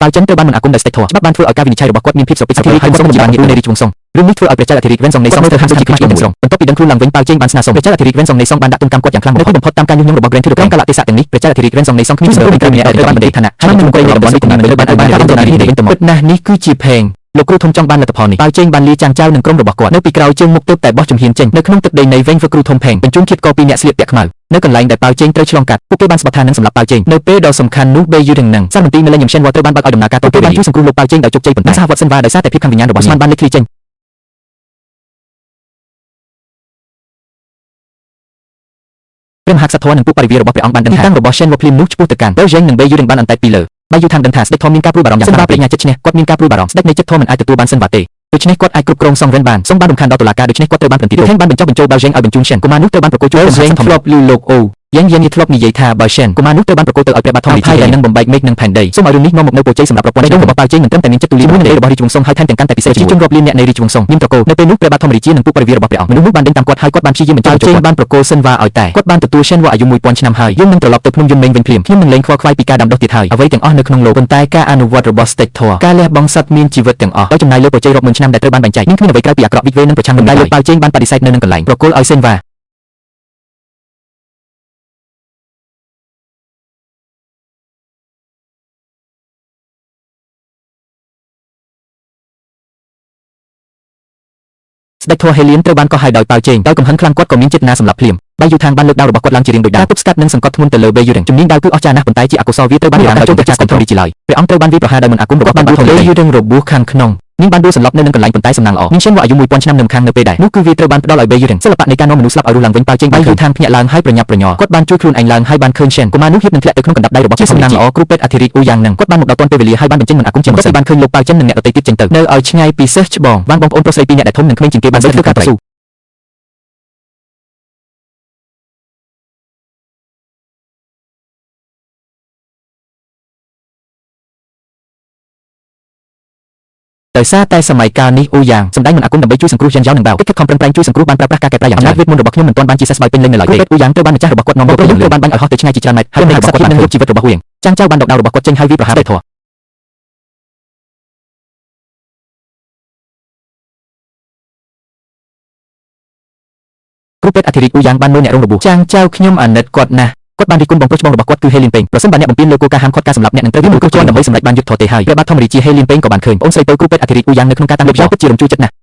បាវចិនត្រូវបានមន្តអាគមដោយស្ដេចធរច្បាប់បានធ្វើឲ្យការវិនិច្ឆ័យរបស់គាត់មានភាពស្រពេចស្រពេចហើយមិនសមនឹងបានងារនៃរាជវង្សសុងរឿងនេះធ្វើឲ្យព្រះចៅអធិរាជវ៉េនសុងនៃសុងទៅហាមដូចជាខ្មាស់ទាំងស្រុងបន្ទាប់ពីដឹងខ្លួនឡើងវិញបាវចិនបានស្នើសុំព្រះចៅអធិរាជវ៉េនសុងនៃសុងបានដាក់ទណ្ឌកម្មគាត់យ៉ាងខ្លាំងបំផុតតាមការញុះញង់របស់ Grand Third ក្នុងកាលៈទេសៈទាំងនេះព្រះចៅអធិរាជវ៉េនសុងនៃសុងគ្មានសម្រួលក្នុងការទទួលបានបន្ទៃឋានៈហើយមិនអង្គុយនៅតំបន់នេះទាំងនេះបានឲ្យបានតាមតំណែងនេះវិញទៅមកណាស់នេះគឺជាផេងលោកគ្រូធំចង់បានលទ្ធផលនេះបាវចេងបានលាចាងចៅនឹងក្រុមរបស់គាត់នៅពីក្រោយជើងមុខទើបតែបោះជំហានចេញនៅក្នុងទឹកដីនៃវិញធ្វើគ្រូធំផេងបញ្ជូនឃាតករពីរអ្នកស្លៀកពាក់ខ្មៅនៅកន្លែងដែលបាវចេងត្រូវឆ្លងកាត់ពួកគេបានស្បត់ថានឹងសម្លាប់បាវចេងនៅពេលដ៏សំខាន់នោះបេយូទាំងនឹងសាមន្ទីរ Millennium Shenhua ត្រូវបានបើកឲ្យដំណើរការទៅគេបានជួយសង្គ្រោះលោកបាវចេងដោយជោគជ័យប៉ុន្តែសហវត្តសិនវ៉ាដោយសារតែភាពខាងវិញ្ញាណរបស់ស្មានបានលេចធ្លាយចេញព្រះមហាក្សត្រធម៌និងពួកបរិវាររបស់ព្រះអង្គបានដឹងថាទីតាំងរបស់ Shenhua ភ្លាមនោះឆ្ពោះទៅកាន់ Beijing និង Beiyou បានអន្តែតពីលើបាយូថាងដឹងថាស្ដេចធំមានការព្រួយបារម្ភយ៉ាងខ្លាំងប្រាជ្ញាចិត្តឈ្នះគាត់មានការព្រួយបារម្ភស្ដេចនៃចិត្តធំមិនអាចទទួលបានសិនវ៉ាទេដូច្នេះគាត់អាចគ្រប់គ្រងសង្វិនបានសូមបានរំខានដល់តុលាការដូច្នេះគាត់ត្រូវបានបន្ទាបថេងបានបញ្ចុះបញ្ចូលបាវចេងឲ្យបញ្ជូន Shen កុមារនោះត្រូវបានប្រកួតជួយសម្លេងធ្លាប់លឺលោកអូយ៉ាងយានធ្លាប់និយាយថាបើ Shen កុមារនោះត្រូវបានប្រកួតទៅឲ្យព្រះបាទធំរាជាដែលនឹងបំបែកមេឃនិងផែនដីសូមឲ្យរឿងនេះនាំមកនូវពរជ័យសម្រាប់ប្រព័ន្ធរបស់បាវចេងមិនត្រឹមតែមានចិត្តទូលាយមួយនៃរបស់រាជវង្សសុងហើយថែមទាំងកាន់តែពិសេសជាជនរាប់លានអ្នកនៃរាជវង្សសុងមានត្រកូលនៅពេលនោះព្រះបាទធំរាជានិងពួកបរិវាររបស់ព្រះអង្គមនុស្សនោះបានដេញតាមគាត់ហើយគាត់បានព្យាយាមបញ្ចុះចេញបានប្រកូលសិនវ៉ាឲ្យតែគាត់បានទទួល Shen វ៉ាអាយុ 1000 ឆ្នាំហើយយើងនឹងត្រឡប់ទៅភ្នំយមមេងវិញភ្លាមខ្ញុំនឹងលែងខ្វល់ខ្វាយពីការដាំដុះទៀតហើយអ្វីទាំងអស់នៅក្នុងលោកប៉ុន្តែការអនុវត្តរបស់ស្ដេចធរការលះបង់សត្វមានជីវិតទាំងអស់ដោយចំណាយលើពរជ័យរាប់ម៉ឺនឆ្នាំដែលត្រូវបានបែងចែកមានគ្មានអ្វីក្រៅពីអាក្រក់វិវេនិងប្រឆាំងនឹងលោកបាវចេងបានបដិសេធនៅនឹងកន្លែងប្រកូលឲ្យសេនវ៉ាស្ដេចធរហេលៀនត្រូវបានកោះហៅដោយបាវចេងដោយកំហឹងខ្លាំងគាត់ក៏មានចេតនាសម្លាប់ភ្លាមបាយូថាងបានលើកដាវរបស់គាត់ឡើងជារៀងដូចដាវទប់ស្កាត់និងសង្កត់ធ្ងន់ទៅលើបេយូរឹងជំនាញដាវគឺអស្ចារ្យណាស់ប៉ុន្តែជាអកុសលវាត្រូវបានរារាំងដោយចូលប្រចាំcontreរីជាឡើយព្រះអង្គត្រូវបានវាយប្រហារដោយមន្តអាគមរបស់បានបាត់បេយូរឹងរបួសខាងក្នុងនាងបានដួលសន្លប់នៅនឹងកន្លែងប៉ុន្តែសំណាងល្អនាង Shen វ៉ាអាយុ 1000 ឆ្នាំនៅម្ខាងនៅពេលដែរនោះគឺវាត្រូវបានផ្ដល់ឲ្យបេយូរឹងសិល្បៈនៃការនាំមនុស្សស្លាប់ឲ្យរស់ឡើងវិញបាវចេងបានឃើញថាងភ្ញាក់ឡើងហើយប្រញាប់ប្រញាល់គាត់បានជួយខ្លួនឯងឡើងហើយបានឃើញ Shen កុមារនោះហៀបនឹងធ្លាក់ទៅក្នុងកណ្ដាប់ដៃរបស់ជាសំណាងល្អគ្រូពេទ្យអធិរាជអ៊ូយ៉ាងនឹងគាត់បានមកដល់ទាន់ពេលវេលាហើយបានបញ្ចេញមន្តអាគមជាមិនសិនបានឃើញលោកបាវចិននិងអ្នកដទៃទៀតចេញទៅនៅឲ្យឆ្ងាយពីសិស្សច្បងបានបងប្អូនប្រុសស្រីពីរនាក់ដែលធំនិងក្មេងជាងគេបានធ្វើការតស៊ូដោយសារតែសម័យកាលនេះអ៊ូយ៉ាងសម្ដែងមន្តអាគមដើម្បីជួយសង្គ្រោះយ៉ាងយ៉ាវនិងបាវកិច្ចខិតខំប្រឹងប្រែងជួយសង្គ្រោះបានប្រើប្រាស់ការកែប្រែយ៉ាងច្រើនវេទមន្តរបស់ខ្ញុំមិនទាន់បានជាសះស្បើយពេញលេញនៅឡើយទេអ៊ូយ៉ាងត្រូវបានម្ចាស់របស់គាត់នាំមកព្រោះត្រូវបានបាញ់ឲ្យហោះទៅឆ្ងាយជាច្រើនម៉ែត្រហើយនឹងគាត់នឹងរកជីវិតរបស់ហូយ៉ាងចាងចៅបានដកដាវរបស់គាត់ចេញហើយវាប្រហារដោយធរគ្រូពេទ្យអធិរាជអ៊ូយ៉ាងបានមើលអ្នករងរបួសចាងចៅខ្ញុំអាណិតគាត់ណាស់គាត់បានរិះគន់បងប្រុសច្បងរបស់គាត់គឺហេលីនពេងប្រសិនបើអ្នកបំពេញលើគោលការណ៍ហាមឃាត់ការសម្លាប់អ្នកនឹងត្រូវវាមួយគោះជាន់ដើម្បីសម្រេចបានយុត្តិធម៌ទេហើយព្រះបាទធម្មរាជាហេលីនពេងក៏បានឃើញបងស្រីទៅគ្រូពេទ្យអធិរាជអ៊ូយ៉ាងនៅក្នុងការតាំងលោកយ៉ាវពិតជារំជួលចិត្តណាស់